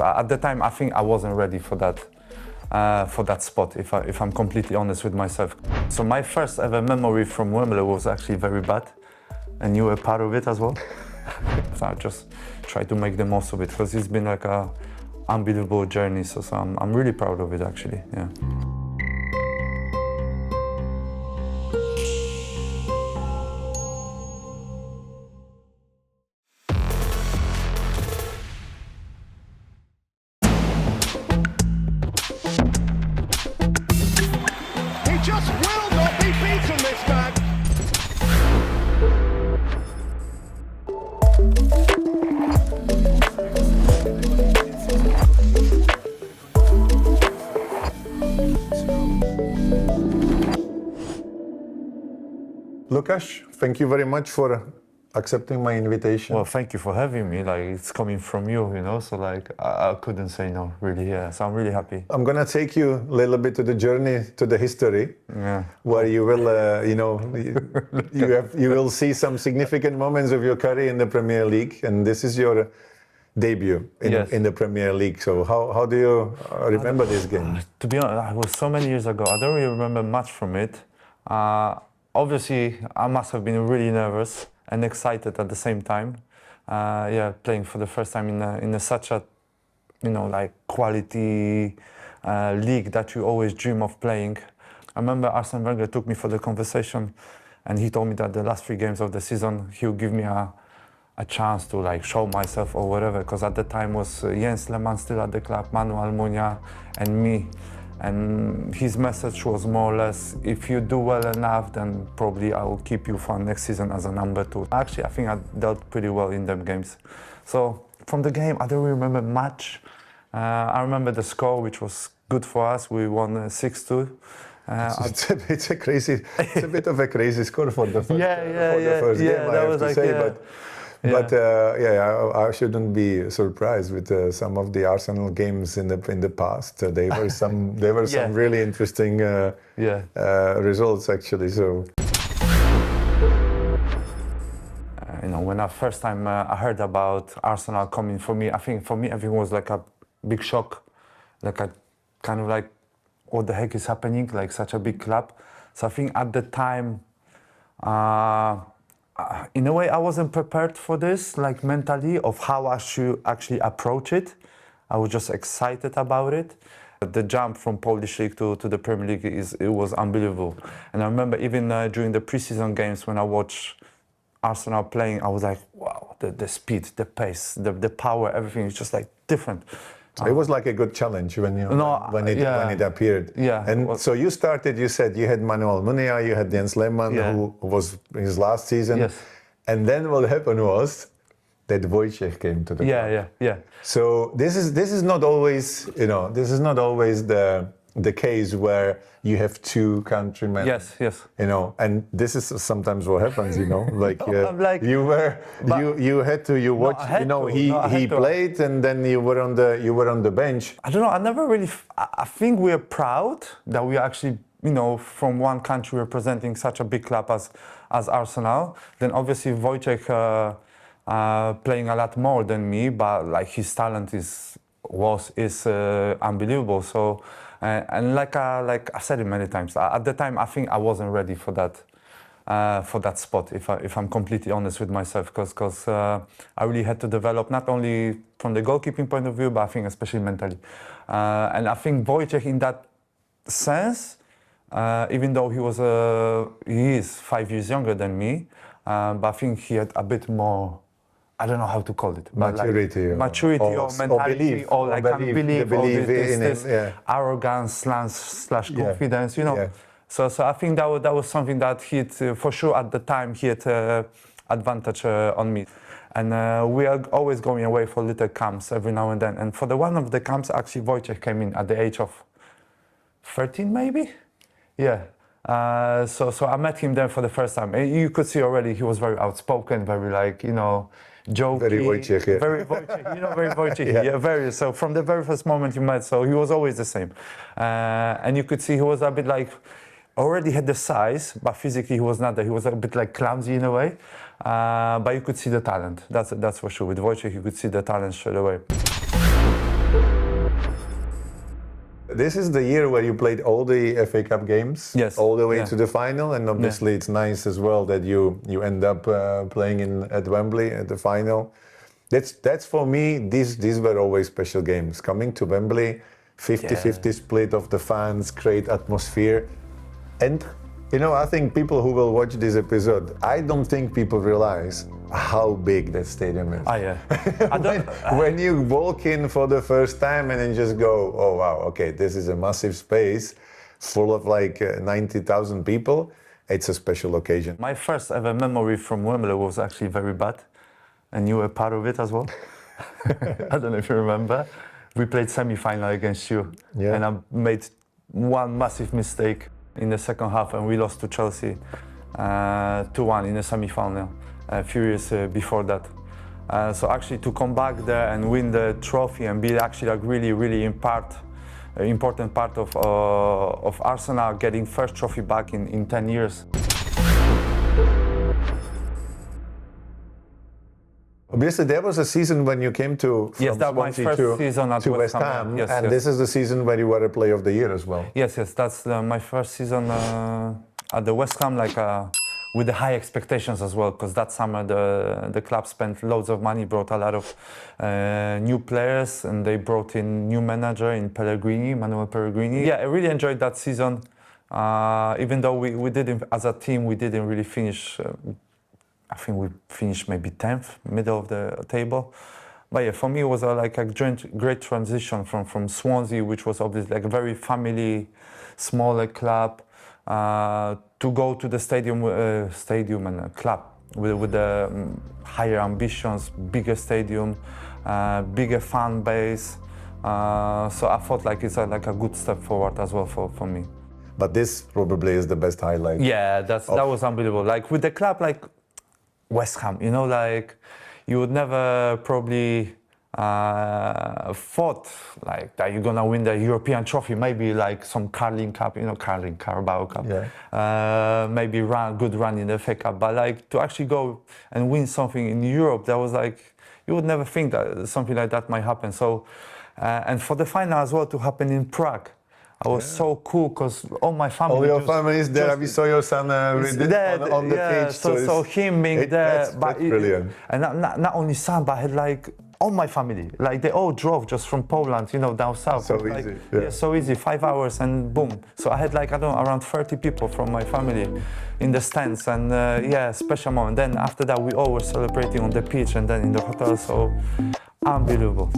At the time, I think I wasn't ready for that spot, if I'm completely honest with myself. So my first ever memory from Wembley was actually very bad, and you were part of it as well. So I just try to make the most of it, because it's been like a unbelievable journey. So I'm really proud of it, actually. Yeah. Just will not be beaten, this man. Lukasz, thank you very much for accepting my invitation. Well, thank you for having me. Like, it's coming from you, you know, so like I couldn't say no, really. Yeah, so I'm really happy. I'm gonna take you a little bit to the journey, to the history, Yeah. where you will, you will see some significant moments of your career in the Premier League, and this is your debut in the Premier League. So how do you remember this game? To be honest, it was so many years ago. I don't really remember much from it. Obviously, I must have been really nervous and excited at the same time. Playing for the first time in such a, like quality league that you always dream of playing. I remember Arsene Wenger took me for the conversation, and he told me that the last 3 games of the season he would give me a chance to like show myself or whatever. Because at the time was Jens Lehmann still at the club, Manu Almunia, and me. And his message was more or less, if you do well enough, then probably I will keep you for next season as a number 2. Actually, I think I dealt pretty well in them games. So from the game, I don't really remember much. I remember the score, which was good for us. We won 6-2. It's a bit of a crazy score for the first, game, I have to say. But I shouldn't be surprised with some of the Arsenal games in the past. There were some really interesting results, actually. So when I first time I heard about Arsenal coming, for me, I think for me everything was like a big shock, like a kind of like, what the heck is happening? Like such a big club. So I think at the time, in a way, I wasn't prepared for this, like mentally, of how I should actually approach it. I was just excited about it. The jump from Polish League to the Premier League, it was unbelievable. And I remember even during the preseason games when I watched Arsenal playing, I was like, wow, the speed, the pace, the power, everything is just like different. So it was like a good challenge when it appeared. Yeah. And so you started, you said you had Manuel Munia, you had Jens Lehmann, who was his last season. Yes. And then what happened was that Wojciech came to the club. Yeah. So this is not always, the case where you have 2 countrymen. Yes. And this is sometimes what happens, like you played and then you were on the bench. I don't know. I think we're proud that we actually, from one country representing such a big club as Arsenal. Then obviously Wojciech playing a lot more than me, but like his talent is unbelievable. So. And like I've said it many times, at the time I think I wasn't ready for that spot, if I'm completely honest with myself, because I really had to develop not only from the goalkeeping point of view, but I think especially mentally. And I think Wojciech in that sense, even though he is 5 years younger than me, but I think he had a bit more, I don't know how to call it. Maturity or mentality, or belief, arrogance / confidence, Yeah. So I think that was something that he had, for sure at the time, he had advantage on me. And we are always going away for little camps every now and then. And for one of the camps, actually Wojciech came in at the age of 13 maybe? Yeah. So I met him there for the first time. And you could see already he was very outspoken, very jokey. Very Wojciech, yeah. Very Wojciech, very Wojciech. Very. So from the very first moment you met, so he was always the same. And you could see he was a bit already had the size, but physically he was not there. He was a bit clumsy in a way. But you could see the talent. That's for sure. With Wojciech, you could see the talent straight away. This is the year where you played all the FA Cup games, Yes, all the way yeah. to the final, and obviously it's nice as well that you end up playing at Wembley at the final. That's for me. These were always special games. Coming to Wembley, 50-50 split of the fans, great atmosphere, and you know, I think people who will watch this episode, I don't think people realize how big that stadium is. Oh yeah. When you walk in for the first time and then just go, oh wow, okay, this is a massive space full of like 90,000 people, it's a special occasion. My first ever memory from Wembley was actually very bad, and you were part of it as well. I don't know if you remember. We played semi-final against you, Yeah. and I made one massive mistake in the second half, and we lost to Chelsea 2-1 in the semi-final a few years before that. So actually to come back there and win the trophy and be actually like really important part of Arsenal getting first trophy back in 10 years. Obviously, there was a season when you came to Yes, that was my first season at West Ham, Yes, and yes. this is the season where you were a Player of the Year as well. Yes, that's my first season at the West Ham, like with the high expectations as well, because that summer the club spent loads of money, brought a lot of new players, and they brought in new manager in Manuel Pellegrini. Yeah, I really enjoyed that season, even though we didn't, as a team, we didn't really finish. I think we finished maybe 10th, middle of the table. But yeah, for me it was like a great transition from Swansea, which was obviously like a very family, smaller club, to go to the stadium and a club with the higher ambitions, bigger stadium, bigger fan base. So I thought like it's like a good step forward as well for me. But this probably is the best highlight. Yeah, that was unbelievable. Like with the club, like West Ham, you know, like you would never probably thought like that you're gonna win the European trophy, maybe like some Carling Cup, you know, Carabao Cup, Yeah. maybe good run in the FA Cup, but like to actually go and win something in Europe, that was like, you would never think that something like that might happen. So, and for the final as well to happen in Prague, I was so cool because all my family. All your family is there. We saw your son on the pitch. So him being there, that's brilliant. And not only son, but I had like all my family. Like they all drove just from Poland, you know, down south. So like, easy. Yeah, so easy. 5 hours and boom. So I had like, I don't know, around 30 people from my family in the stands, and yeah, special moment. Then after that, we all were celebrating on the pitch and then in the hotel. So unbelievable.